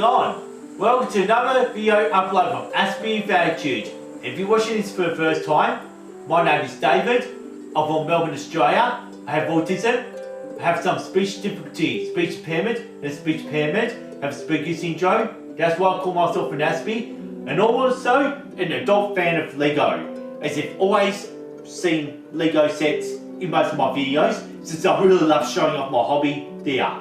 on? Welcome to another video upload from Aspie Attitude. If you're watching this for the first time, my name is David. I'm from Melbourne, Australia. I have autism, I have some speech difficulty, speech impairment, and speech impairment, I have speaker syndrome. That's why I call myself an Aspie. And also an adult fan of Lego, as I've always seen Lego sets in most of my videos, since I really love showing off my hobby there.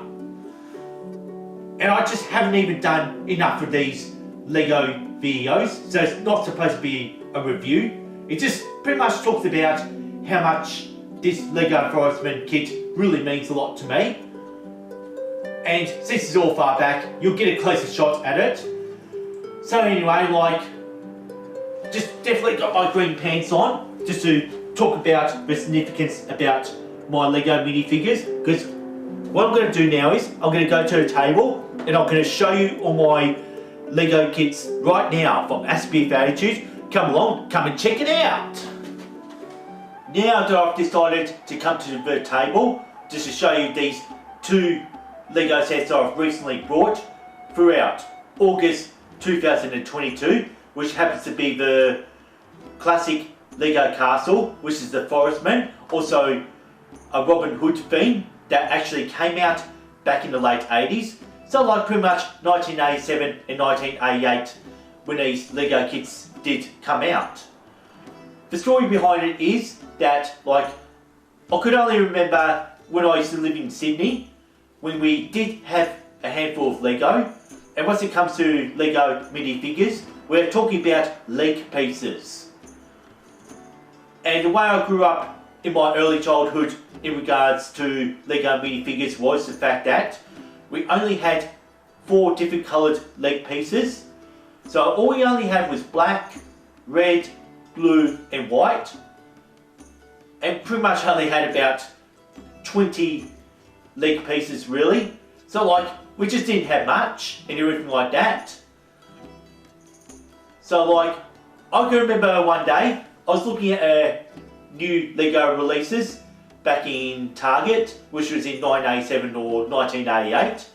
And I just haven't even done enough of these Lego videos, so it's not supposed to be a review. It just pretty much talks about how much this Lego Forestmen kit really means a lot to me. And since it's all far back, you'll get a closer shot at it. So anyway, just definitely got my green pants on, just to talk about the significance about my Lego minifigures, because what I'm going to do now is, I'm going to go to the table and I'm going to show you all my Lego kits right now from Aspie Attitude. Come along, come and check it out! Now that I've decided to come to the table, just to show you these two Lego sets I've recently brought throughout August 2022, which happens to be the classic Lego castle, which is the Forestmen, also a Robin Hood theme that actually came out back in the late 80s. So like pretty much 1987 and 1988 when these Lego kits did come out. The story behind it is that I could only remember when I used to live in Sydney, when we did have a handful of Lego, and once it comes to Lego minifigures, we're talking about leg pieces. And the way I grew up in my early childhood in regards to Lego minifigures was the fact that we only had 4 different coloured leg pieces. So all we only had was black, red, blue and white. And pretty much only had about 20 leg pieces really. So we just didn't have much and everything like that. So I can remember one day I was looking at new Lego releases back in Target, which was in 1987 or 1988,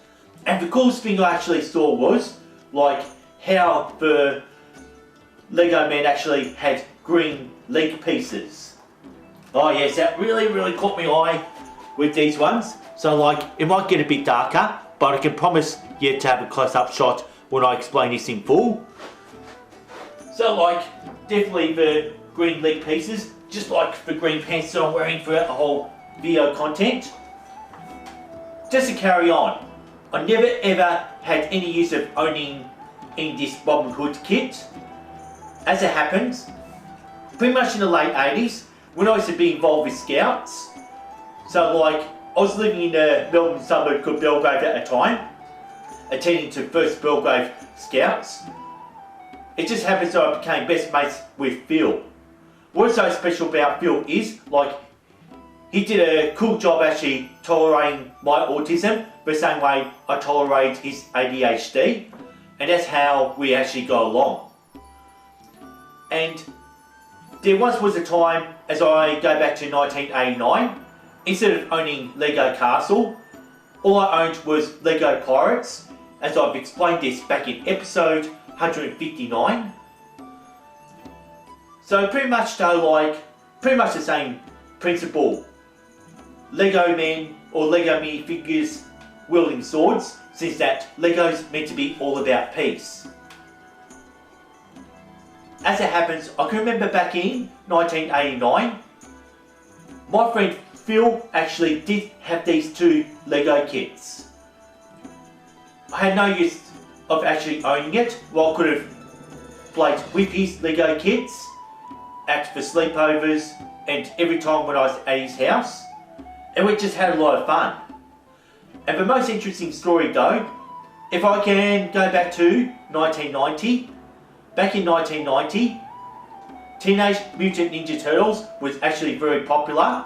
and the coolest thing I actually saw was how the Lego man actually had green leg pieces. Oh yes, that really caught my eye with these ones. So it might get a bit darker, but I can promise you to have a close-up shot when I explain this in full. So definitely the green leg pieces, just like the green pants that I'm wearing throughout the whole video content. Just to carry on, I never ever had any use of owning in this Robin Hood kit. As it happens, pretty much in the late 80s, when I used to be involved with Scouts, so I was living in a Melbourne suburb called Belgrave at the time, attending to first Belgrave Scouts. It just happens that I became best mates with Phil. What's so special about Phil is, he did a cool job actually tolerating my autism, the same way I tolerate his ADHD, and that's how we actually got along. And there once was a time, as I go back to 1989, instead of owning Lego Castle, all I owned was Lego Pirates, as I've explained this back in episode 159. So pretty much though, pretty much the same principle. Lego men or Lego minifigures wielding swords, since that Lego's meant to be all about peace. As it happens, I can remember back in 1989, my friend Phil actually did have these 2 Lego kits. I had no use of actually owning it, while I could have played with his Lego kits at the sleepovers and every time when I was at his house, and we just had a lot of fun. And the most interesting story though, if I can go back to 1990, back in 1990, Teenage Mutant Ninja Turtles was actually very popular.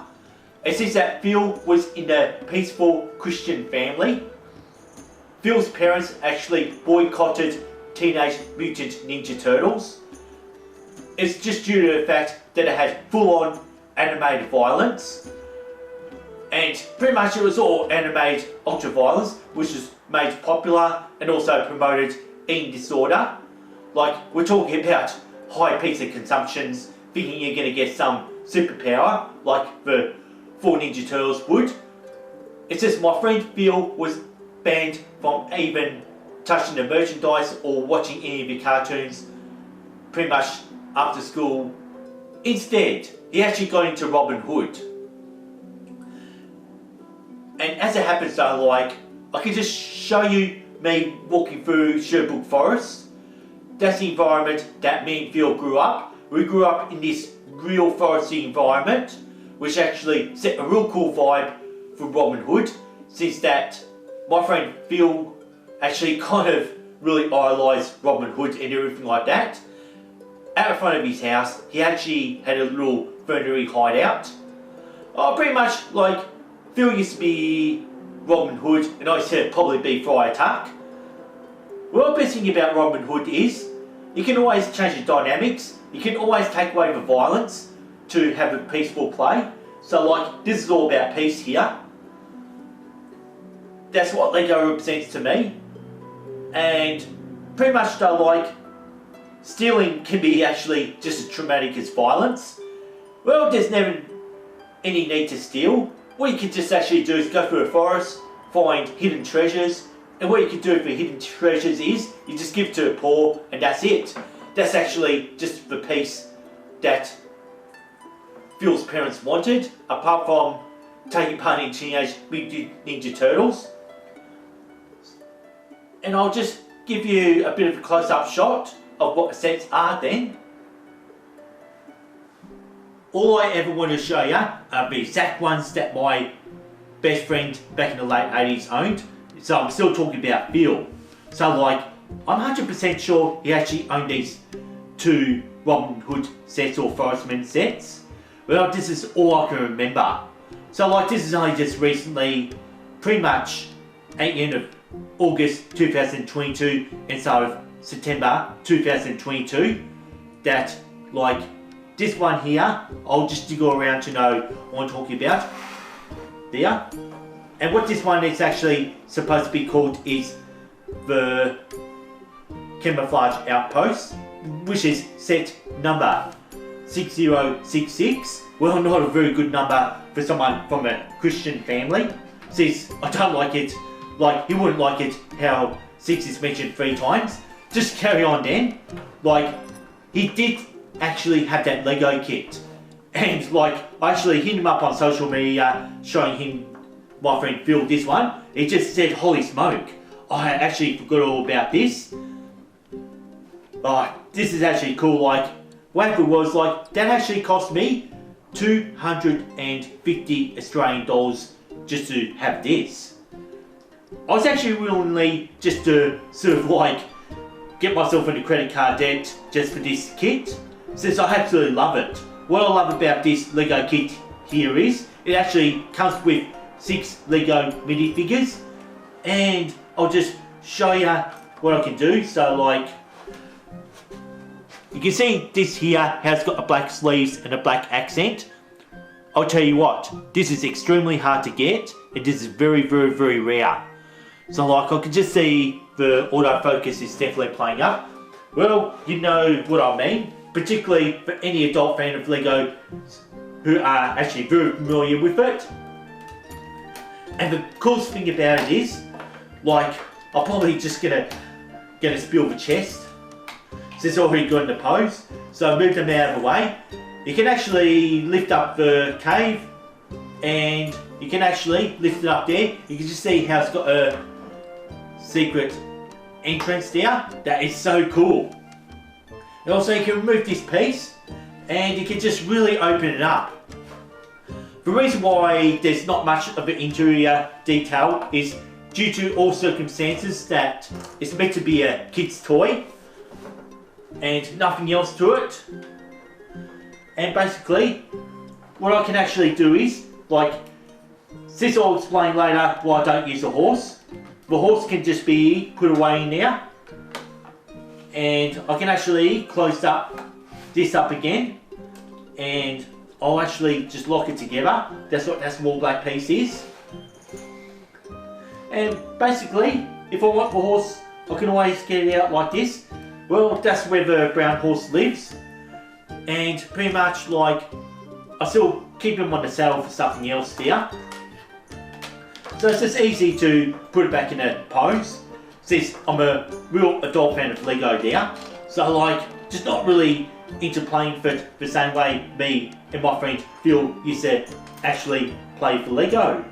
And since that Phil was in a peaceful Christian family, Phil's parents actually boycotted Teenage Mutant Ninja Turtles. It's just due to the fact that it had full-on animated violence. And pretty much it was all animated ultra-violence, which was made popular and also promoted eating disorder. Like, we're talking about high pizza consumptions, thinking you're going to get some superpower, like the 4 Ninja Turtles would. It's just my friend Phil was banned from even touching the merchandise or watching any of the cartoons pretty much after school. Instead, he actually got into Robin Hood. And as it happens though, like, I can just show you me walking through Sherbrooke Forest. That's the environment that me and Phil grew up. We grew up in this real foresty environment, which actually set a real cool vibe for Robin Hood, since that my friend Phil actually kind of really idolised Robin Hood and everything like that. Out in front of his house, he actually had a little fernery hideout. Pretty much like Phil used to be Robin Hood and I used to probably be Friar Tuck. Well, the best thing about Robin Hood is you can always change the dynamics, you can always take away the violence to have a peaceful play. So like, this is all about peace here. That's what Lego represents to me. And pretty much though, like, stealing can be actually just as traumatic as violence. Well, there's never any need to steal. What you can just actually do is go through a forest, find hidden treasures, and what you can do for hidden treasures is you just give it to the poor and that's it. That's actually just the peace that Phil's parents wanted, apart from taking part in Teenage Mutant Ninja Turtles. And I'll just give you a bit of a close-up shot of what the sets are then. All I ever want to show you are the exact ones that my best friend back in the late 80s owned. So I'm still talking about Phil. So like, I'm 100% sure he actually owned these 2 Robin Hood sets or Forestmen sets. Well, this is all I can remember. So like, this is only just recently, pretty much at the end of August 2022 and start of September 2022, that like this one here, I'll just go around to know what I'm talking about. There. And what this one is actually supposed to be called is the Camouflage Outpost, which is set number 6066. Well, not a very good number for someone from a Christian family, since I don't like it, like he wouldn't like it how 6 is mentioned 3 times. Just carry on then. Like, he did actually have that Lego kit, and like I actually hit him up on social media showing him my friend Phil this one. He just said, holy smoke, I actually forgot all about this. This is actually cool. Like, what happened was, like, that actually cost me 250 Australian dollars just to have this. I was actually willingly just to sort of like get myself into credit card debt just for this kit, since I absolutely love it. What I love about this Lego kit here is it actually comes with 6 Lego minifigures, and I'll just show you what I can do. So like, you can see this here has got a black sleeves and a black accent. I'll tell you what, this is extremely hard to get, and this is very, very, very rare. So like, I can just see the autofocus is definitely playing up. Well, you know what I mean, particularly for any adult fan of Lego who are actually very familiar with it. And the coolest thing about it is, like, I'm probably just gonna spill the chest, since it's already got in the pose. So I moved them out of the way. You can actually lift up the cave, and you can actually lift it up there. You can just see how it's got a secret entrance there. That is so cool. And also you can remove this piece, and you can just really open it up. The reason why there's not much of an interior detail is due to all circumstances that it's meant to be a kid's toy and nothing else to it. And basically, what I can actually do is, like, since I'll explain later why I don't use a horse, the horse can just be put away in there, and I can actually close this up again, and I'll actually just lock it together. That's what that small black piece is. And basically, if I want the horse I can always get it out like this. Well, that's where the brown horse lives. And pretty much like, I still keep him on the saddle for something else there. So it's just easy to put it back in a pose. Since I'm a real adult fan of Lego there. So like, just not really into playing for the same way me and my friend Phil used to actually play for Lego.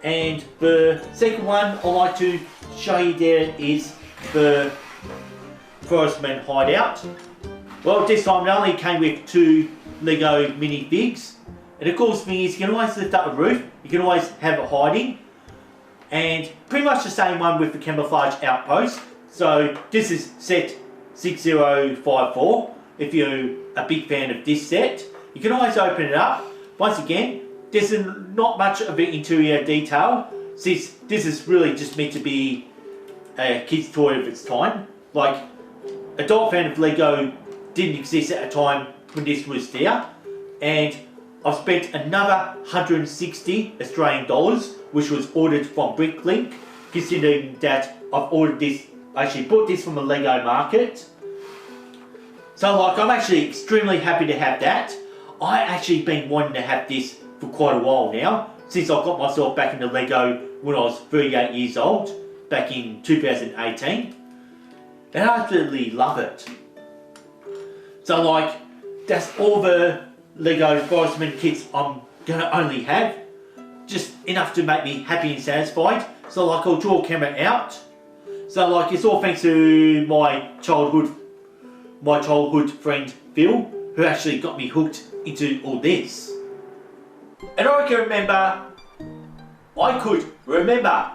And the second one I'd like to show you there is the Forestmen Hideout. Well, this time it only came with 2 Lego minifigs. And the coolest thing is you can always lift up the roof, you can always have it hiding. And pretty much the same one with the Camouflage Outpost. So this is set 6054. If you're a big fan of this set, you can always open it up. Once again, there's not much of an interior detail, since this is really just meant to be a kid's toy of its time. Like, adult fan of Lego didn't exist at a time when this was there. And I've spent another 160 Australian dollars, which was ordered from Bricklink, considering that I've ordered this, actually bought this from a Lego market. So like, I'm actually extremely happy to have that. I actually been wanting to have this for quite a while now, since I got myself back into Lego when I was 38 years old, back in 2018. And I absolutely love it. So like, that's all the Lego Forestmen kits I'm gonna only have. Just enough to make me happy and satisfied. So like, I'll draw a camera out. So like, it's all thanks to my childhood friend Phil, who actually got me hooked into all this. And I can remember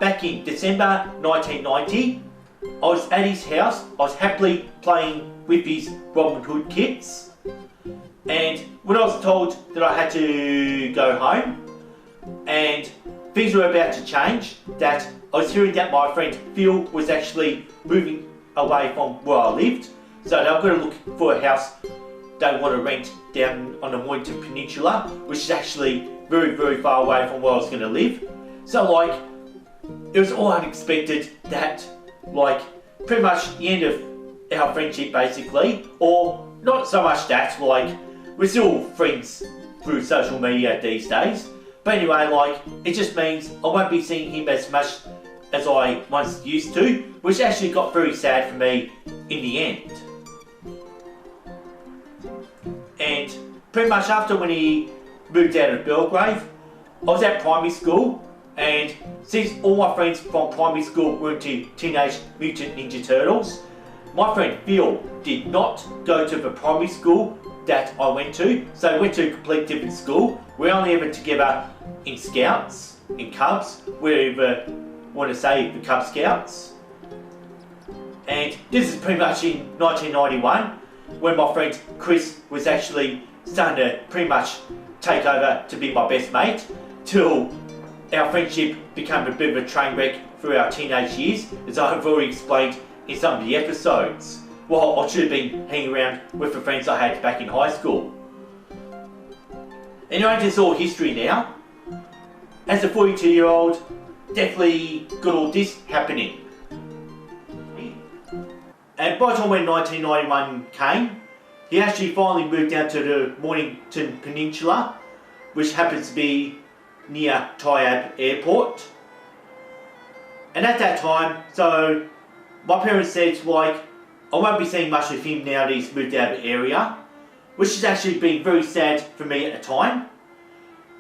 back in December 1990, I was at his house, I was happily playing with his Robin Hood kits. And when I was told that I had to go home, and things were about to change, that I was hearing that my friend Phil was actually moving away from where I lived, so they were going to look for a house they want to rent down on the Mornington Peninsula, which is actually very, very far away from where I was going to live. So like, it was all unexpected that like, pretty much the end of our friendship basically, or not so much that, like, we're still friends through social media these days. But anyway, like, it just means I won't be seeing him as much as I once used to, which actually got very sad for me in the end. And pretty much after when he moved out of Belgrave, I was at primary school, and since all my friends from primary school were into Teenage Mutant Ninja Turtles, my friend Phil did not go to the primary school that I went to, so I went to a complete different school. We're only ever together in Scouts, in Cubs, wherever you want to say the Cub Scouts. And this is pretty much in 1991, when my friend Chris was actually starting to pretty much take over to be my best mate, till our friendship became a bit of a train wreck through our teenage years, as I've already explained in some of the episodes. Well, I should have been hanging around with the friends I had back in high school. Anyway, this is all history now. As a 42-year-old, definitely got all this happening. And by the time when 1991 came, he actually finally moved down to the Mornington Peninsula, which happens to be near Tyab Airport. And at that time, so my parents said, like, I won't be seeing much of him now that he's moved out of the area, which has actually been very sad for me at the time,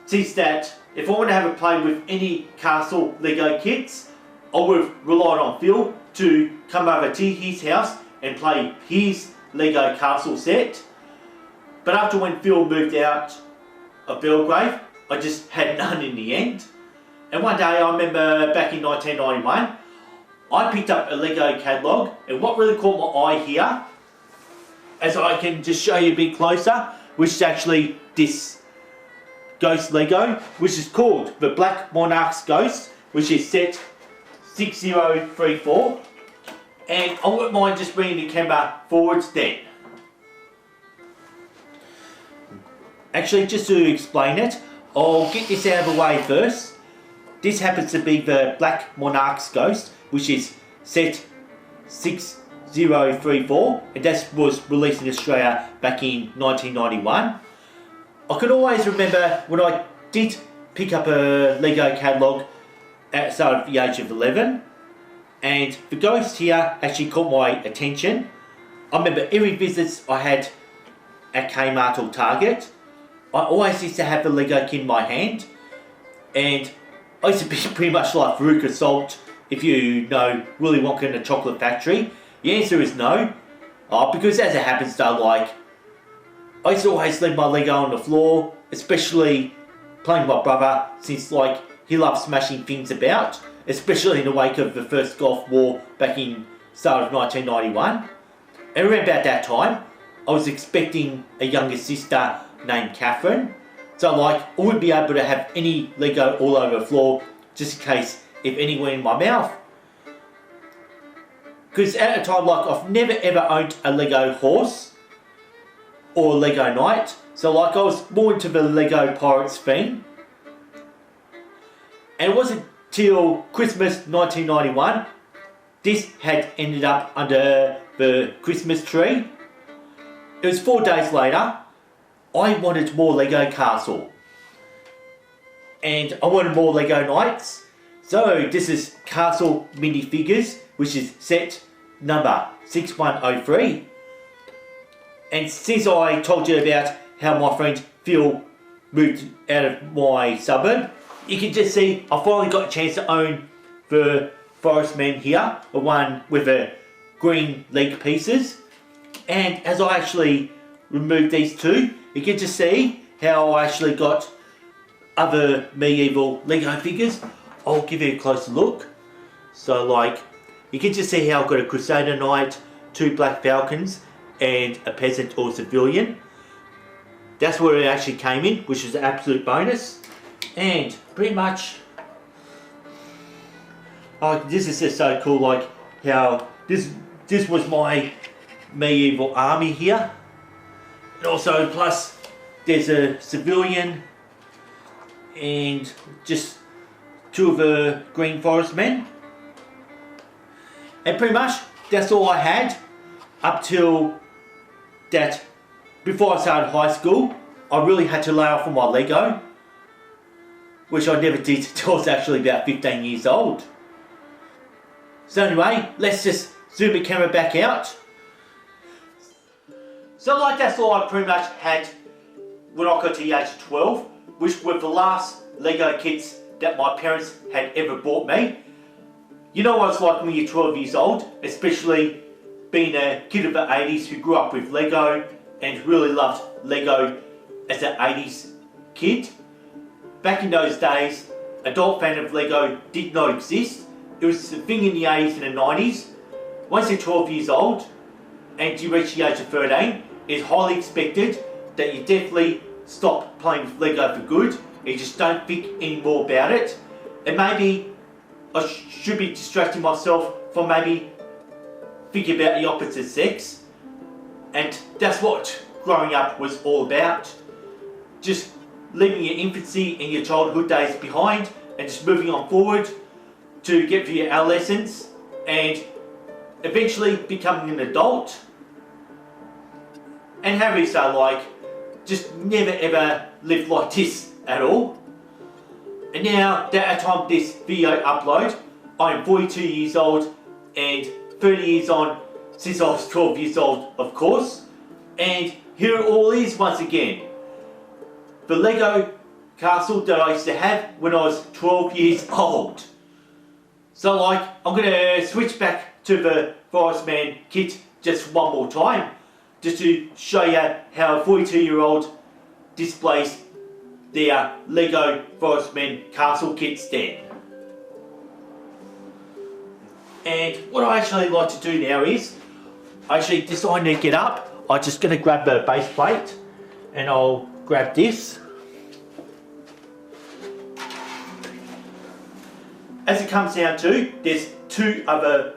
since that if I want to have a play with any castle Lego kits, I would have relied on Phil to come over to his house and play his Lego castle set. But after when Phil moved out of Belgrave, I just had none in the end. And one day I remember back in 1991, I picked up a Lego catalogue, and what really caught my eye here, as I can just show you a bit closer, which is actually this Ghost Lego, which is called the Black Monarch's Ghost, which is set 6034. And I wouldn't mind just bringing the camera forwards then. Actually, just to explain it, I'll get this out of the way first. This happens to be the Black Monarch's Ghost, which is set 6034, and that was released in Australia back in 1991. I can always remember when I did pick up a Lego catalogue at the start of the age of 11, and the ghost here actually caught my attention. I remember every visit I had at Kmart or Target, I always used to have the Lego kit in my hand, and I used to be pretty much like Veruca Salt, if you know Willy Wonka and the Chocolate Factory. The answer is no, because as it happens though, like, I used to always leave my Lego on the floor, especially playing with my brother, since like he loves smashing things about, especially in the wake of the first Gulf War back in start of 1991. And around about that time, I was expecting a younger sister named Catherine, so like I wouldn't be able to have any Lego all over the floor, just in case if any went in my mouth. Because at the time, like, I've never ever owned a Lego horse or a Lego knight, so like I was more into the Lego Pirates theme. And it wasn't till Christmas 1991 this had ended up under the Christmas tree. It was 4 days later. I wanted more Lego Castle, and I wanted more Lego Knights. So this is Castle minifigures, which is set number 6103. And since I told you about how my friend Phil moved out of my suburb, you can just see I finally got a chance to own the Forestmen here, the one with the green leg pieces. And as I actually removed these two, you can just see how I actually got other medieval Lego figures. I'll give you a closer look. So like, you can just see how I've got a Crusader Knight, 2 Black Falcons, and a peasant or civilian. That's where it actually came in, which is an absolute bonus. And pretty much, this is just so cool, like how this was my medieval army here. And also, plus, there's a civilian and just 2 of the Green Forest men. And pretty much, that's all I had up till that. Before I started high school, I really had to lay off on my Lego, which I never did until I was actually about 15 years old. So anyway, let's just zoom the camera back out. So like, that's all I pretty much had when I got to the age of 12, which were the last Lego kits that my parents had ever bought me. You know what it's like when you're 12 years old, especially being a kid of the 80s who grew up with Lego and really loved Lego as an 80s kid. Back in those days, adult fan of Lego did not exist. It was a thing in the 80s and the 90s. Once you're 12 years old and you reach the age of 13, it's highly expected that you definitely stop playing with Lego for good. You just don't think any more about it. And maybe I should be distracting myself from maybe thinking about the opposite sex. And that's what growing up was all about. Just leaving your infancy and your childhood days behind and just moving on forward to get through your adolescence and eventually becoming an adult. And how we say, like, just never ever lived like this at all. And now that at the time of this video upload, I am 42 years old and 30 years on since I was 12 years old, of course. And here it all is once again. The Lego castle that I used to have when I was 12 years old. So like, I'm going to switch back to the Forestman kit just one more time, just to show you how a 42-year-old displays their Lego Forestman castle kits then. And what I actually like to do now is, I actually decided to get up. I'm just going to grab the base plate and I'll grab this. As it comes down to, there's 2 other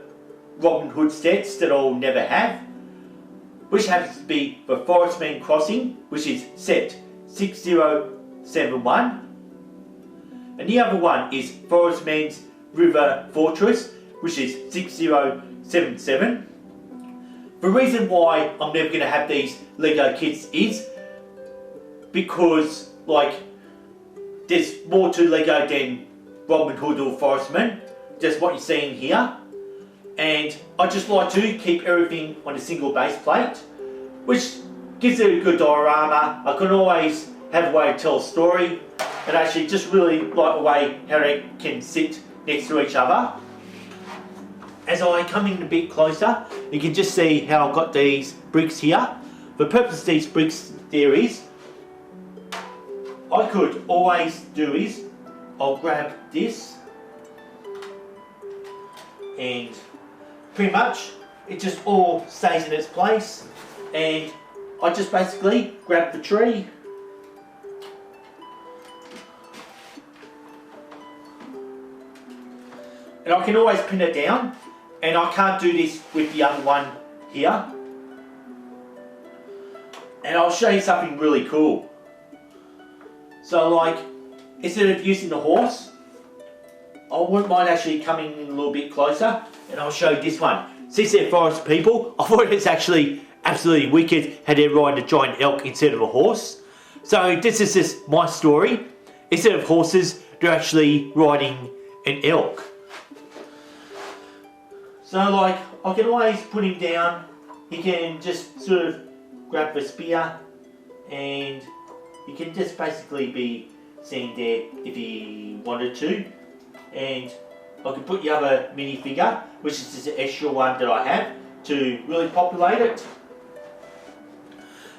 Robin Hood sets that I'll never have, which happens to be the Forestman Crossing, which is set 6071, and the other one is Forestman's River Fortress, which is 6077. The reason why I'm never going to have these Lego kits is because, like, there's more to Lego than Robin Hood or Forestmen, just what you're seeing here. And I just like to keep everything on a single base plate, which gives it a good diorama. I can always have a way to tell a story, and actually just really like the way how they can sit next to each other. As I come in a bit closer, you can just see how I've got these bricks here. The purpose of these bricks there is, I could always do is, I'll grab this, and pretty much it just all stays in its place, and I just basically grab the tree, and I can always pin it down. And I can't do this with the other one here. And I'll show you something really cool. So, like, instead of using the horse, I wouldn't mind actually coming in a little bit closer, and I'll show you this one. Since they're forest people, I thought it's actually absolutely wicked how they're riding a giant elk instead of a horse. So this is just my story. Instead of horses, they're actually riding an elk. So, like, I can always put him down. He can just sort of grab the spear, and he can just basically be seen there if he wanted to. And I can put the other minifigure, which is just an extra one that I have, to really populate it.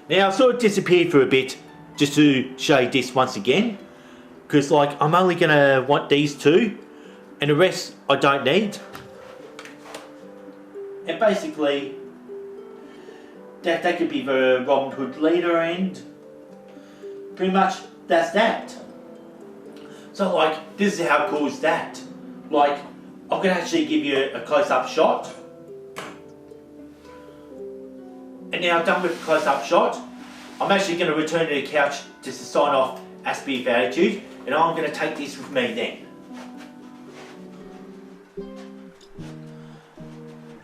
Now, I've sort of disappeared for a bit just to show you this once again, because, like, I'm only going to want these two, and the rest I don't need. And basically, that could be the Robin Hood leader, and pretty much that's that. So, like, this is how cool is that. Like, I can actually give you a close-up shot. And now I'm done with the close-up shot. I'm actually going to return to the couch just to sign off Aspie of Attitude, and I'm going to take this with me then.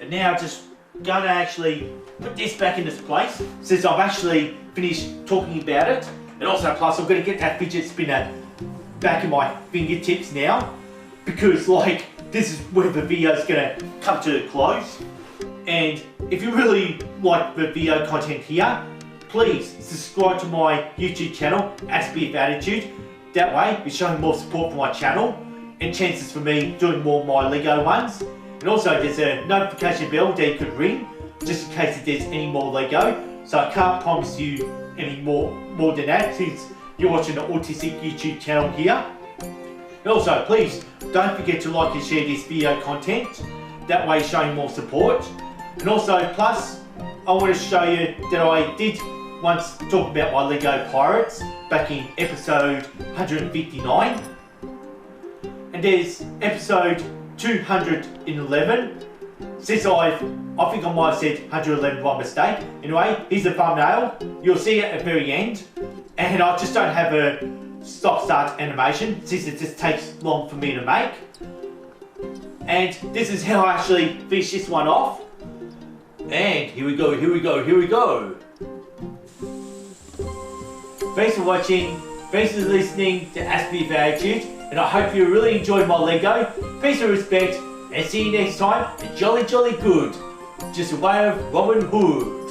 And now I'm just going to actually put this back in its place, since I've actually finished talking about it. And also, plus, I'm going to get that fidget spinner back in my fingertips now, because, like, this is where the video is going to come to a close. And if you really like the video content here, please subscribe to my YouTube channel, Aspie of Attitude. That way, you're showing more support for my channel, and chances for me doing more of my Lego ones. And also, there's a notification bell that you could ring, just in case if there's any more Lego. So I can't promise you any more than that, since you're watching the Autistic YouTube channel here. And also, please don't forget to like and share this video content. That way, showing more support. And also, plus, I want to show you that I did once talk about my Lego Pirates back in episode 159. And there's episode 211. Since I think I might have said 111 by mistake. Anyway, here's the thumbnail. You'll see it at the very end. And I just don't have a stop start animation, since it just takes long for me to make. And this is how I actually finish this one off. And here we go, here we go, here we go. Thanks for watching, thanks for listening to Aspie of Attitude, and I hope you really enjoyed my Lego. Peace and respect, and see you next time, and jolly jolly good. Just a way of Robin Hood.